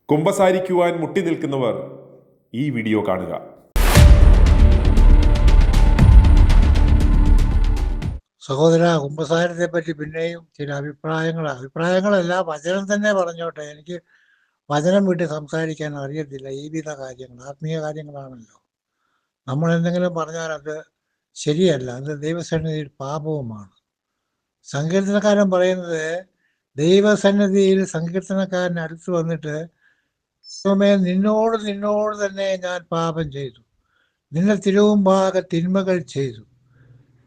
കുമ്പസാരിക്കുവാൻ മുട്ടി നിൽക്കുന്നവർ ഈ വീഡിയോ കാണുക. സഹോദര, കുമ്പസാരത്തെ പറ്റി പിന്നെയും ചില അഭിപ്രായങ്ങളല്ല, വചനം തന്നെ പറഞ്ഞോട്ടെ. എനിക്ക് വചനം വിട്ട് സംസാരിക്കാൻ അറിയത്തില്ല. ഈ വിധ കാര്യങ്ങൾ ആത്മീയ കാര്യങ്ങളാണല്ലോ. നമ്മൾ എന്തെങ്കിലും പറഞ്ഞാൽ അത് ശരിയല്ല, അത് ദൈവസന്നിധിയിൽ പാപവുമാണ്. സങ്കീർത്തനക്കാരൻ പറയുന്നത്, ദൈവസന്നിധിയിൽ സങ്കീർത്തനക്കാരൻ അടുത്ത് വന്നിട്ട്, നിന്നോട് തന്നെ ഞാൻ പാപം ചെയ്തു, നിന്റെ തിരുമുമ്പാകെ തിന്മകൾ ചെയ്തു,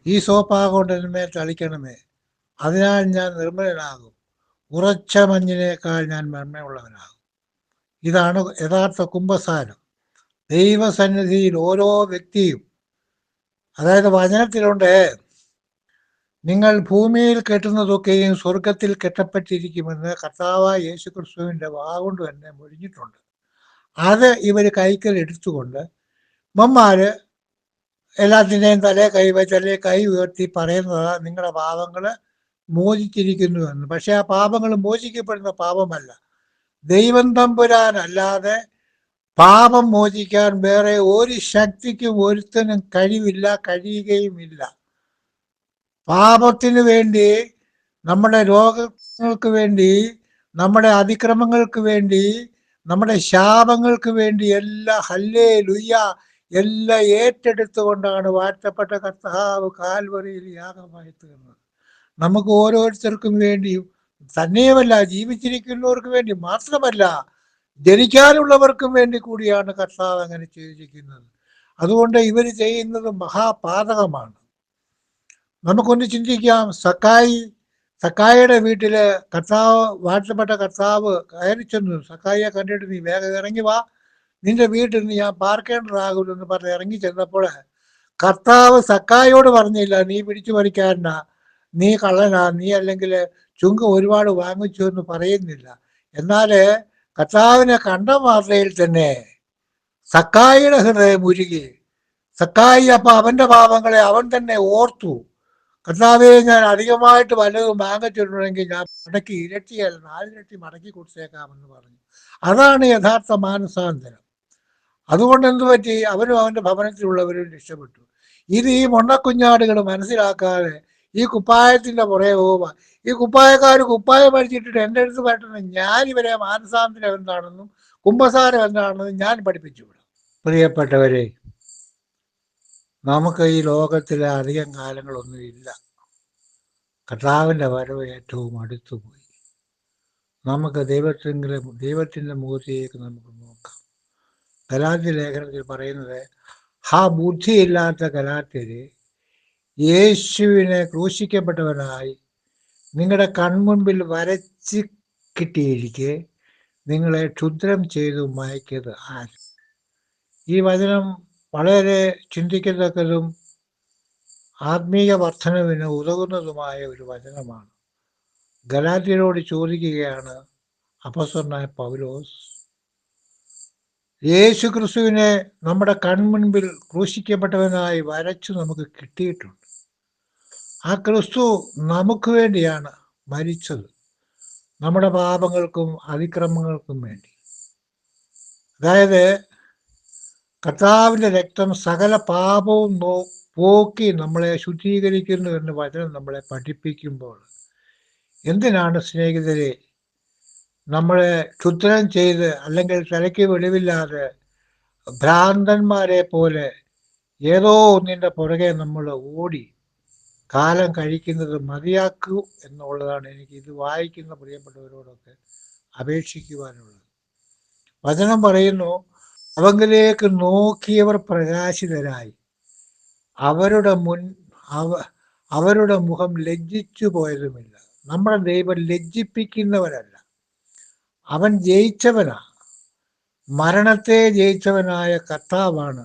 ഈ സോപ്പാകൊണ്ട് എന്മേൽ തളിക്കണമേ, അതിനാൽ ഞാൻ നിർമ്മലനാകും, ഉറച്ച മഞ്ഞിനേക്കാൾ ഞാൻ നന്മയുള്ളവനാകും. ഇതാണ് യഥാർത്ഥ കുമ്പസാരം. ദൈവസന്നിധിയിൽ ഓരോ വ്യക്തിയും, അതായത് വചനത്തിലുണ്ട്, നിങ്ങൾ ഭൂമിയിൽ കെട്ടുന്നതൊക്കെയും സ്വർഗത്തിൽ കെട്ടപ്പെട്ടിരിക്കുമെന്ന് കർത്താവായ യേശുക്രിസ്തുവിൻ്റെ വാഗൊണ്ട് തന്നെ മൊഴിഞ്ഞിട്ടുണ്ട്. അത് ഇവർ കൈക്കൽ എടുത്തുകൊണ്ട് മമ്മാര് എല്ലാത്തിൻ്റെയും തലേ കൈ ഉയർത്തി പറയുന്നത് നിങ്ങളുടെ പാപങ്ങൾ മോചിച്ചിരിക്കുന്നുവെന്ന്. പക്ഷെ ആ പാപങ്ങൾ മോചിക്കപ്പെടുന്ന പാപമല്ല. ദൈവം തമ്പുരാനല്ലാതെ പാപം മോചിക്കാൻ വേറെ ഒരു ശക്തിക്കും ഒരുത്തനും കഴിയുകയുമില്ല. പാപത്തിന് വേണ്ടി, നമ്മുടെ രോഗങ്ങൾക്ക് വേണ്ടി, നമ്മുടെ അതിക്രമങ്ങൾക്ക് വേണ്ടി, നമ്മുടെ ശാപങ്ങൾക്ക് വേണ്ടി എല്ലാം ഹല്ലേലൂയ എല്ലാം ഏറ്റെടുത്തുകൊണ്ടാണ് വാഴ്ത്തപ്പെട്ട കർത്താവ് കാൽവറിയിൽ യാഗമായി തീർന്നത്. നമുക്ക് ഓരോരുത്തർക്കും വേണ്ടിയും തന്നെയുമല്ല, ജീവിച്ചിരിക്കുന്നവർക്ക് വേണ്ടി മാത്രമല്ല, ജനിക്കാനുള്ളവർക്കും വേണ്ടി കൂടിയാണ് കർത്താവ് അങ്ങനെ ചെയ്തിരിക്കുന്നത്. അതുകൊണ്ട് ഇവർ ചെയ്യുന്നത് മഹാപാതകമാണ്. നമുക്കൊന്ന് ചിന്തിക്കാം. സക്കായിയുടെ വീട്ടില് വാഴ്ത്തപ്പെട്ട കർത്താവ് കയറി ചെന്നു. സക്കായിയെ കണ്ടിട്ട്, നീ വേഗം ഇറങ്ങി വാ, നിന്റെ വീട്ടിൽ നിന്ന് ഞാൻ പാർക്കേണ്ടതാകുന്നു എന്ന് പറഞ്ഞ് ഇറങ്ങി ചെന്നപ്പോൾ കർത്താവ് സക്കായിയോട് പറഞ്ഞില്ല, നീ പിടിച്ചു പറിക്കാരനാ, നീ കള്ളനാ, നീ അല്ലെങ്കിൽ ചുങ്കം ഒരുപാട് വാങ്ങിച്ചു എന്ന് പറയുന്നില്ല. എന്നാൽ കർത്താവിനെ കണ്ട മാത്രയിൽ തന്നെ സക്കായിയുടെ ഹൃദയം ഉരുകി. സക്കായി അപ്പൊ അവന്റെ പാപങ്ങളെ അവൻ തന്നെ ഓർത്തു. കർത്താവെ, ഞാൻ അധികമായിട്ട് വല്ലതും വാങ്ങിച്ചിട്ടുണ്ടെങ്കിൽ ഞാൻ മടക്കി ഇരട്ടിയല്ല 4 ഇരട്ടി മടക്കി കൊടുത്തേക്കാമെന്ന് പറഞ്ഞു. അതാണ് യഥാർത്ഥ മാനസാന്തരം. അതുകൊണ്ട് എന്തു പറ്റി? അവനും അവന്റെ ഭവനത്തിലുള്ളവരും രക്ഷപ്പെട്ടു. ഇത് ഈ മൊണ്ണക്കുഞ്ഞാടുകൾ മനസ്സിലാക്കാതെ ഈ കുപ്പായത്തിന്റെ പുറകെ പോവുക. ഈ കുപ്പായക്കാർ കുപ്പായം അടിച്ചിട്ടിട്ട് എൻ്റെ അടുത്ത് പറ്റണം, ഞാൻ ഇവരെ മാനസാന്തരം എന്താണെന്നും കുമ്പസാരം എന്താണെന്നും ഞാൻ പഠിപ്പിച്ചു വിടും. പ്രിയപ്പെട്ടവരെ, നമുക്ക് ഈ ലോകത്തിലെ അധികം കാലങ്ങളൊന്നും ഇല്ല. കർത്താവിൻ്റെ വരവ് ഏറ്റവും അടുത്തുപോയി. നമുക്ക് ദൈവത്തിൻ്റെ മുഖത്തേക്ക് നമുക്ക് നോക്കാം. ഗലാത്യ ലേഖനത്തിൽ പറയുന്നത്, ബുദ്ധിയില്ലാത്ത ഗലാത്യരെ, യേശുവിനെ ക്രൂശിക്കപ്പെട്ടവനായി നിങ്ങളുടെ കൺമുൻപിൽ വരച്ച് കിട്ടിയിരിക്കെ നിങ്ങളെ ക്ഷുദ്രം ചെയ്തു മയക്കിയത് ആര്? ഈ വചനം വളരെ ചിന്തിക്കത്തക്കതും ആത്മീയ വർധനവിന് ഉതകുന്നതുമായ ഒരു വചനമാണ്. ഗലാത്യരോട് ചോദിക്കുകയാണ് അപ്പോസ്തലനായ പൗലോസ്, യേശു ക്രിസ്തുവിനെ നമ്മുടെ കൺമുൻപിൽ ക്രൂശിക്കപ്പെട്ടവനായി വരച്ചു നമുക്ക് കിട്ടിയിട്ടുണ്ട്. ആ ക്രിസ്തു നമുക്ക് വേണ്ടിയാണ് മരിച്ചത്, നമ്മുടെ പാപങ്ങൾക്കും അതിക്രമങ്ങൾക്കും വേണ്ടി. അതായത് കർത്താവിൻ്റെ രക്തം സകല പാപവും പോക്കി നമ്മളെ ശുദ്ധീകരിക്കുന്നു എന്ന് വചനം നമ്മളെ പഠിപ്പിക്കുമ്പോൾ, എന്തിനാണ് സ്നേഹിതരെ നമ്മളെ ക്ഷുദ്രം ചെയ്ത് അല്ലെങ്കിൽ തലയ്ക്ക് വെളിവില്ലാതെ ഭ്രാന്തന്മാരെ പോലെ ഏതോ ഒന്നിൻ്റെ പുറകെ നമ്മൾ ഓടി കാലം കഴിക്കുന്നത് മതിയാക്കൂ എന്നുള്ളതാണ് എനിക്ക് ഇത് വായിക്കുന്ന പ്രിയപ്പെട്ടവരോടൊക്കെ അപേക്ഷിക്കുവാനുള്ളത്. വചനം പറയുന്നു, അവങ്കിലേക്ക് നോക്കിയവർ പ്രകാശിതരായി, അവരുടെ മുഖം ലജ്ജിച്ചു പോയതുമില്ല. നമ്മുടെ ദൈവം ലജ്ജിപ്പിക്കുന്നവരല്ല, അവൻ ജയിച്ചവനാ. മരണത്തെ ജയിച്ചവനായ കർത്താവാണ്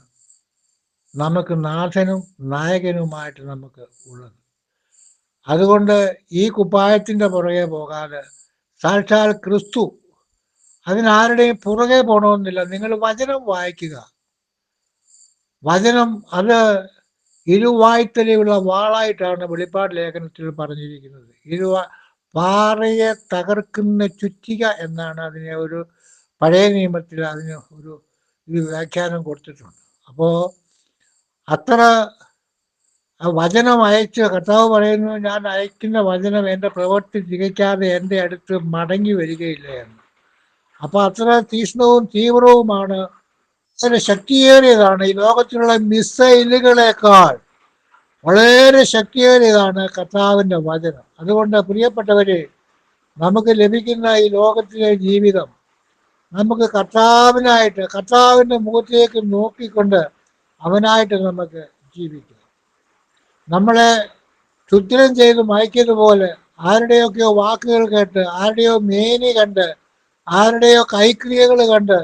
നമുക്ക് നാഥനും നായകനുമായിട്ട് നമുക്ക് ഉള്ളത്. അതുകൊണ്ട് ഈ കുപ്പായത്തിൻ്റെ പുറകെ പോകാതെ സാക്ഷാൽ ക്രിസ്തു, അതിനാരുടെയും പുറകെ പോകണമെന്നില്ല. നിങ്ങൾ വചനം വായിക്കുക. വചനം അത് ഇരുവായ്ത്തലയുള്ള വാളായിട്ടാണ് വെളിപ്പാട് ലേഖനത്തിൽ പറഞ്ഞിരിക്കുന്നത്. പാറയെ തകർക്കുന്ന ചുറ്റിക എന്നാണ് അതിനെ ഒരു പഴയ നിയമത്തിൽ അതിന് ഒരു വ്യാഖ്യാനം കൊടുത്തിട്ടുണ്ട്. അപ്പോൾ അത്ര വചനം അയച്ച് കർത്താവ് പറയുന്നു, ഞാൻ അയക്കുന്ന വചനം എൻ്റെ പ്രവൃത്തി തികയ്ക്കാതെ എൻ്റെ അടുത്ത് മടങ്ങി വരികയില്ല എന്ന്. അപ്പൊ അത്ര തീക്ഷ്ണവും തീവ്രവുമാണ്, വളരെ ശക്തിയേറിയതാണ്. ഈ ലോകത്തിലുള്ള മിസൈലുകളെക്കാൾ വളരെ ശക്തിയേറിയതാണ് കർത്താവിൻ്റെ വചനം. അതുകൊണ്ട് പ്രിയപ്പെട്ടവരെ, നമുക്ക് ലഭിക്കുന്ന ഈ ലോകത്തിലെ ജീവിതം നമുക്ക് കർത്താവിൻ്റെ മുഖത്തേക്ക് നോക്കിക്കൊണ്ട് അവനായിട്ട് നമുക്ക് ജീവിക്കാം. നമ്മളെ ക്ഷുദ്രം ചെയ്ത് മയക്കിയതുപോലെ ആരുടെയൊക്കെയോ വാക്കുകൾ കേട്ട്, ആരുടെയോ മേനി കണ്ട്, ആരുടെയോ കൈക്രിയകൾ കണ്ട്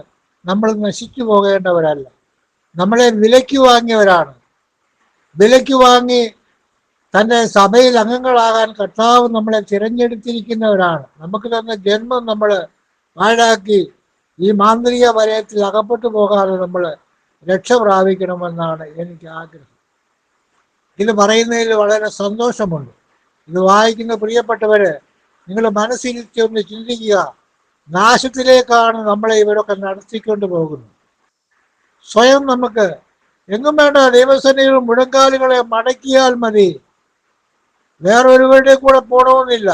നമ്മൾ നശിച്ചു പോകേണ്ടവരല്ല. നമ്മളെ വിലയ്ക്ക് വാങ്ങിയവരാണ്. വിലയ്ക്ക് വാങ്ങി തൻ്റെ സഭയിൽ അംഗങ്ങളാകാൻ കർത്താവ് നമ്മളെ തിരഞ്ഞെടുത്തിരിക്കുന്നവരാണ്. നമുക്ക് തന്ന ജന്മം നമ്മൾ പാഴാക്കി ഈ മാന്ത്രിക വലയത്തിൽ അകപ്പെട്ടു പോകാതെ നമ്മൾ രക്ഷ പ്രാപിക്കണമെന്നാണ് എനിക്ക് ആഗ്രഹം. ഇത് പറയുന്നതിൽ വളരെ സന്തോഷമുണ്ട്. ഇത് വായിക്കുന്ന പ്രിയപ്പെട്ടവര്, നിങ്ങൾ മനസ്സിരുത്തി ഒന്ന് ചിന്തിക്കുക. നാശത്തിലേക്കാണ് നമ്മളെ ഇവരൊക്കെ നടത്തിക്കൊണ്ട് പോകുന്നത്. സ്വയം നമുക്ക് എങ്ങും വേണ്ട, ദൈവസേനയിൽ മുഴങ്കാലുകളെ മടക്കിയാൽ മതി. വേറൊരുവരുടെ കൂടെ പോകണമെന്നില്ല.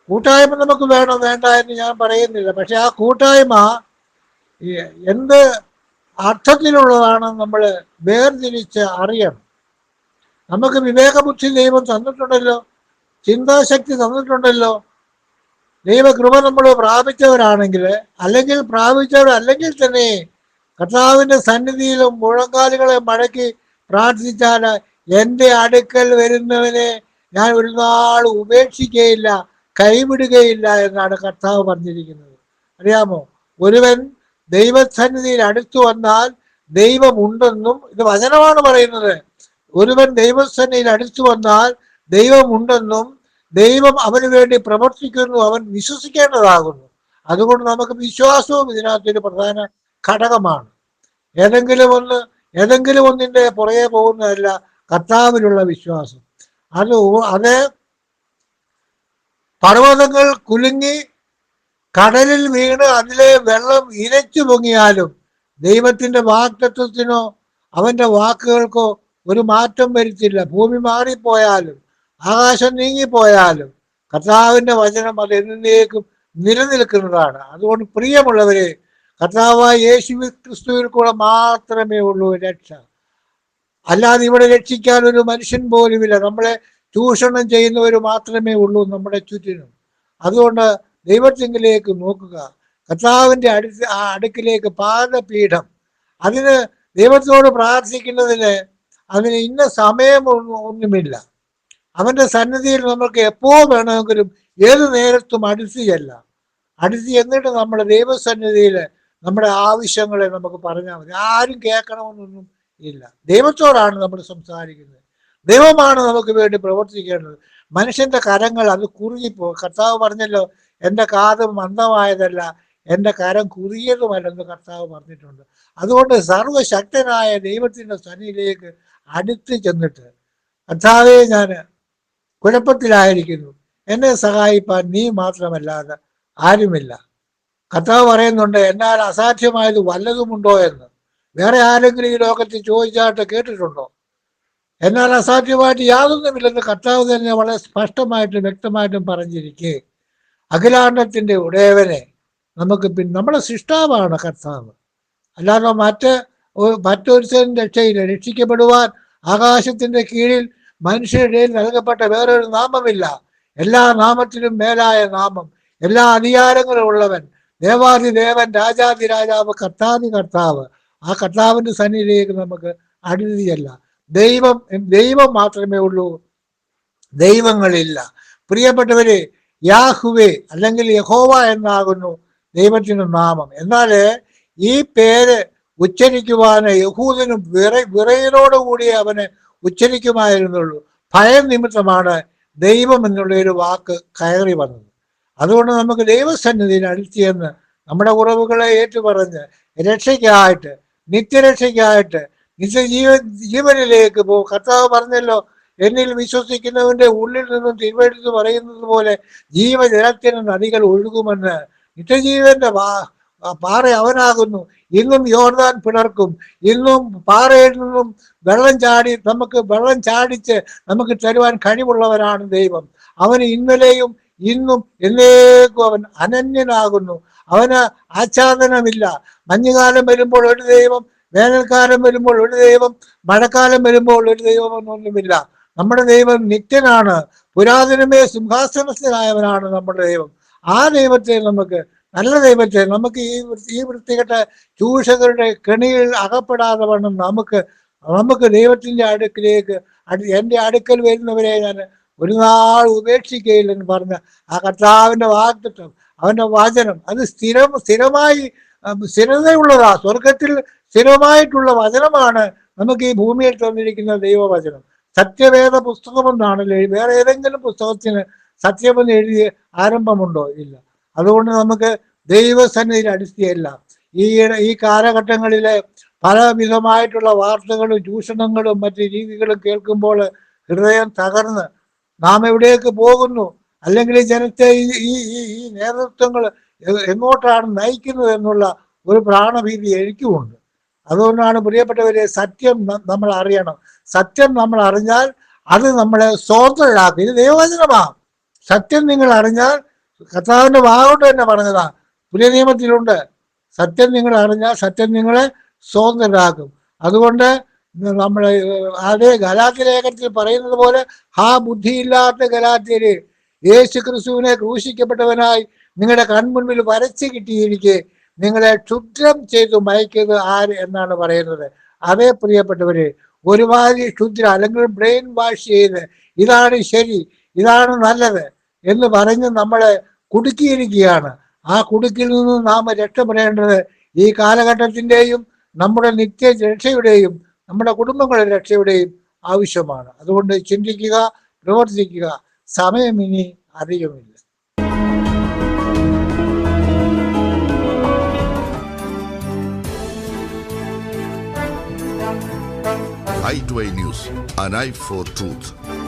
കൂട്ടായ്മ നമുക്ക് വേണം, വേണ്ട എന്ന് ഞാൻ പറയുന്നില്ല. പക്ഷെ ആ കൂട്ടായ്മ എന്ത് അർത്ഥത്തിലുള്ളതാണെന്ന് നമ്മൾ വേർതിരിച്ച് അറിയണം. നമുക്ക് വിവേകബുദ്ധി ദൈവം തന്നിട്ടുണ്ടല്ലോ, ചിന്താശക്തി തന്നിട്ടുണ്ടല്ലോ. ദൈവകൃപ നമ്മൾ പ്രാപിച്ചവരാണെങ്കിൽ, പ്രാപിച്ചവരല്ലെങ്കിൽ തന്നെ കർത്താവിൻ്റെ സന്നിധിയിലും മുഴങ്കാലുകളെ മടക്കി പ്രാർത്ഥിച്ചാൽ എൻ്റെ അടുക്കൽ വരുന്നവനെ ഞാൻ ഒരു നാൾ ഉപേക്ഷിക്കുകയില്ല, കൈവിടുകയില്ല എന്നാണ് കർത്താവ് പറഞ്ഞിരിക്കുന്നത്. അറിയാമോ, ഒരുവൻ ദൈവസന്നിധിയിൽ അടുത്തു വന്നാൽ ദൈവമുണ്ടെന്നും, ഇത് വചനമാണ് പറയുന്നത്, ഒരുവൻ ദൈവസന്നിധിയിൽ അടുത്തു വന്നാൽ ദൈവമുണ്ടെന്നും ദൈവം അവന് വേണ്ടി പ്രവർത്തിക്കുന്നു അവൻ വിശ്വസിക്കേണ്ടതാകുന്നു. അതുകൊണ്ട് നമുക്ക് വിശ്വാസവും ഇതിനകത്തൊരു പ്രധാന ഘടകമാണ്. ഏതെങ്കിലും ഒന്നിൻ്റെ പുറകെ പോകുന്നതല്ല കർത്താവിലുള്ള വിശ്വാസം. അത് പർവ്വതങ്ങൾ കുലുങ്ങി കടലിൽ വീണ് അതിലെ വെള്ളം ഇരച്ചു പൊങ്ങിയാലും ദൈവത്തിൻ്റെ വാഗ്ദത്തത്തിനോ അവൻ്റെ വാക്കുകൾക്കോ ഒരു മാറ്റം വരുത്തില്ല. ഭൂമി മാറിപ്പോയാലും ആകാശം നീങ്ങിപ്പോയാലും കർത്താവിൻ്റെ വചനം അത് എന്നേക്കും നിലനിൽക്കുന്നതാണ്. അതുകൊണ്ട് പ്രിയമുള്ളവരെ, കർത്താവായ യേശു ക്രിസ്തുവിൽ കൂടെ മാത്രമേ ഉള്ളൂ രക്ഷ. അല്ലാതെ ഇവിടെ രക്ഷിക്കാൻ ഒരു മനുഷ്യൻ പോലുമില്ല. നമ്മളെ ചൂഷണം ചെയ്യുന്നവർ മാത്രമേ ഉള്ളൂ നമ്മുടെ ചുറ്റിനും. അതുകൊണ്ട് ദൈവത്തിങ്കിലേക്ക് നോക്കുക. കർത്താവിൻ്റെ അടുക്കിലേക്ക് പാദപീഠം. അതിന് ദൈവത്തോട് പ്രാർത്ഥിക്കുന്നതിന് അതിന് ഇന്ന സമയമൊന്നുമില്ല. അവൻ്റെ സന്നിധിയിൽ നമുക്ക് എപ്പോ വേണമെങ്കിലും ഏത് നേരത്തും അടുത്ത് എന്നിട്ട് നമ്മുടെ ദൈവസന്നിധിയിൽ നമ്മുടെ ആവശ്യങ്ങളെ നമുക്ക് പറഞ്ഞാൽ മതി. ആരും കേൾക്കണമെന്നൊന്നും ഇല്ല. ദൈവത്തോടാണ് നമ്മൾ സംസാരിക്കുന്നത്. ദൈവമാണ് നമുക്ക് വേണ്ടി പ്രവർത്തിക്കേണ്ടത്. മനുഷ്യന്റെ കരങ്ങൾ അത് കുറുകിപ്പോ. കർത്താവ് പറഞ്ഞല്ലോ, എൻ്റെ കാത് മന്ദമായതല്ല, എൻ്റെ കരം കുറുകിയതുമല്ലെന്ന് കർത്താവ് പറഞ്ഞിട്ടുണ്ട്. അതുകൊണ്ട് സർവശക്തനായ ദൈവത്തിൻ്റെ സന്നിധിയിലേക്ക് അടുത്ത് ചെന്നിട്ട്, കർത്താവേ, ഞാൻ കുഴപ്പത്തിലായിരിക്കുന്നു, എന്നെ സഹായിപ്പാൻ നീ മാത്രമല്ലാതെ ആരുമില്ല. കർത്താവ് പറയുന്നുണ്ട്, എന്നാൽ അസാധ്യമായത് വല്ലതുമുണ്ടോ എന്ന്. വേറെ ആരെങ്കിലും ഈ ലോകത്തിൽ ചോദിച്ചായിട്ട് കേട്ടിട്ടുണ്ടോ? എന്നാൽ അസാധ്യമായിട്ട് യാതൊന്നുമില്ലെന്ന് കർത്താവ് തന്നെ വളരെ സ്പഷ്ടമായിട്ടും വ്യക്തമായിട്ടും പറഞ്ഞിരിക്കെ, അഖിലാണ്ടത്തിൻ്റെ ഉടയവനെ നമ്മുടെ സൃഷ്ടാവാണ് കർത്താവ്. അല്ലാതെ മറ്റൊരുത്തൻ രക്ഷയില്ല. രക്ഷിക്കപ്പെടുവാൻ ആകാശത്തിന്റെ കീഴിൽ മനുഷ്യരുടെ നൽകപ്പെട്ട വേറൊരു നാമമില്ല. എല്ലാ നാമത്തിലും മേലായ നാമം, എല്ലാ അധികാരങ്ങളും ഉള്ളവൻ, ദേവാധിദേവൻ, രാജാതി രാജാവ്, കർത്താതി കർത്താവ്. ആ കർത്താവിന്റെ സന്നിധിയിലേക്ക് നമുക്ക് അടുതിയല്ല. ദൈവം മാത്രമേ ഉള്ളൂ, ദൈവങ്ങളില്ല. പ്രിയപ്പെട്ടവരെ, യാഹുവേ അല്ലെങ്കിൽ യഹോവ എന്നാകുന്നു ദൈവത്തിന്റെ നാമം. എന്നാൽ ഈ പേര് ഉച്ചരിക്കുവാന് യഹൂദനും വിറയലോടുകൂടി അവന് ഉച്ചരിക്കുമായിരുന്നുള്ളൂ. ഭയം നിമിത്തമാണ് ദൈവം എന്നുള്ള ഒരു വാക്ക് കയറി വന്നത്. അതുകൊണ്ട് നമുക്ക് ദൈവസന്നിധിയിൽ അടുത്തിയെന്ന് നമ്മുടെ കുറവുകളെ ഏറ്റുപറഞ്ഞ് രക്ഷയ്ക്കായിട്ട്, നിത്യരക്ഷയ്ക്കായിട്ട്, ജീവനിലേക്ക് പോകും. കർത്താവ് പറഞ്ഞല്ലോ, എന്നിൽ വിശ്വസിക്കുന്നവന്റെ ഉള്ളിൽ നിന്നും തിരുവെടുത്ത് പറയുന്നത് പോലെ ജീവജലത്തിന് നദികൾ ഒഴുകുമെന്ന്. നിത്യജീവന്റെ പാറ അവനാകുന്നു. ഇന്നും യോർദാൻ പിളർക്കും. ഇന്നും പാറയിൽ നിന്നും വെള്ളം ചാടിച്ച് നമുക്ക് തരുവാൻ കഴിവുള്ളവനാണ് ദൈവം. അവന് ഇന്നലെയും ഇന്നും എന്നേക്കും അവൻ അനന്യനാകുന്നു. അവന് ആച്ഛാദനമില്ല. മഞ്ഞുകാലം വരുമ്പോൾ ഒരു ദൈവം, വേനൽക്കാലം വരുമ്പോൾ ഒരു ദൈവം, മഴക്കാലം വരുമ്പോൾ ഒരു ദൈവം എന്നൊന്നുമില്ല. നമ്മുടെ ദൈവം നിത്യനാണ്. പുരാതനമേ സിംഹാസനസ്ഥനായവനാണ് നമ്മുടെ ദൈവം. ആ ദൈവത്തെ നല്ല ദൈവത്തെ ഈ വൃത്തികെട്ട ചൂഷകരുടെ കെണിയിൽ അകപ്പെടാതെ വണ്ണം നമുക്ക് ദൈവത്തിന്റെ അടുക്കിലേക്ക്, എൻ്റെ അടുക്കൽ വരുന്നവരെ ഞാൻ ഒരു നാൾ ഉപേക്ഷിക്കുകയില്ലെന്ന് പറഞ്ഞ ആ കർത്താവിന്റെ വാഗ്ദത്തം, അവന്റെ വചനം, അത് സ്ഥിരതയുള്ളതാ. സ്വർഗത്തിൽ സ്ഥിരമായിട്ടുള്ള വചനമാണ് നമുക്ക് ഈ ഭൂമിയിൽ തന്നിരിക്കുന്ന ദൈവവചനം. സത്യവേദ പുസ്തകമെന്നാണല്ലോ. വേറെ ഏതെങ്കിലും പുസ്തകത്തിന് സത്യമെന്ന് എഴുതിയ ആരംഭമുണ്ടോ? ഇല്ല. അതുകൊണ്ട് നമുക്ക് ദൈവസന്നിധിയിൽ അടിസ്ഥിയല്ല. ഈ കാലഘട്ടങ്ങളിലെ പലവിധമായിട്ടുള്ള വാർത്തകളും ചൂഷണങ്ങളും മറ്റ് രീതികളും കേൾക്കുമ്പോൾ ഹൃദയം തകർന്ന് നാം എവിടേക്ക് പോകുന്നു, അല്ലെങ്കിൽ ഈ ജനത്തെ ഈ നേതൃത്വങ്ങൾ എങ്ങോട്ടാണ് നയിക്കുന്നത് എന്നുള്ള ഒരു പ്രാണഭീതി എനിക്കുമുണ്ട്. അതുകൊണ്ടാണ് പ്രിയപ്പെട്ടവരെ, സത്യം നമ്മൾ അറിയണം. സത്യം നമ്മൾ അറിഞ്ഞാൽ അത് നമ്മളെ സ്വതന്ത്രരാക്കും. ഇത് ദൈവവചനമാണ്. സത്യം നിങ്ങൾ അറിഞ്ഞാൽ, കർത്താവിന്റെ വാഗോട്ട് തന്നെ പറഞ്ഞതാ, പുതിയ നിയമത്തിലുണ്ട്. സത്യം നിങ്ങൾ അറിഞ്ഞാൽ സത്യം നിങ്ങളെ സ്വതന്ത്രരാക്കും. അതുകൊണ്ട് നമ്മളെ അതേ ഗലാത്യ ലേഖനത്തിൽ പറയുന്നത് പോലെ, ബുദ്ധിയില്ലാത്ത ഗലാത്യര്, യേശു ക്രിസ്തുവിനെ ക്രൂശിക്കപ്പെട്ടവനായി നിങ്ങളുടെ കൺമുൻപിൽ വരച്ചു കിട്ടിയിരിക്കെ നിങ്ങളെ ക്ഷുദ്രം ചെയ്തു മയക്കിയത് ആര് എന്നാണ് പറയുന്നത്. അതേ പ്രിയപ്പെട്ടവര്, ഒരുമാതിരി ക്ഷുദ്ര അല്ലെങ്കിൽ ബ്രെയിൻ വാഷ് ചെയ്ത് ഇതാണ് ശരി, ഇതാണ് നല്ലത് എന്ന് പറഞ്ഞ് നമ്മളെ കുടുക്കിയിരിക്കുകയാണ്. ആ കുടുക്കിൽ നിന്ന് നാം രക്ഷപ്പെടേണ്ടത് ഈ കാലഘട്ടത്തിൻ്റെയും നമ്മുടെ നിത്യരക്ഷയുടെയും നമ്മുടെ കുടുംബങ്ങളുടെ രക്ഷയുടെയും ആവശ്യമാണ്. അതുകൊണ്ട് ചിന്തിക്കുക, പ്രവർത്തിക്കുക. സമയം ഇനി അധികമില്ല. i2i News, an eye for truth.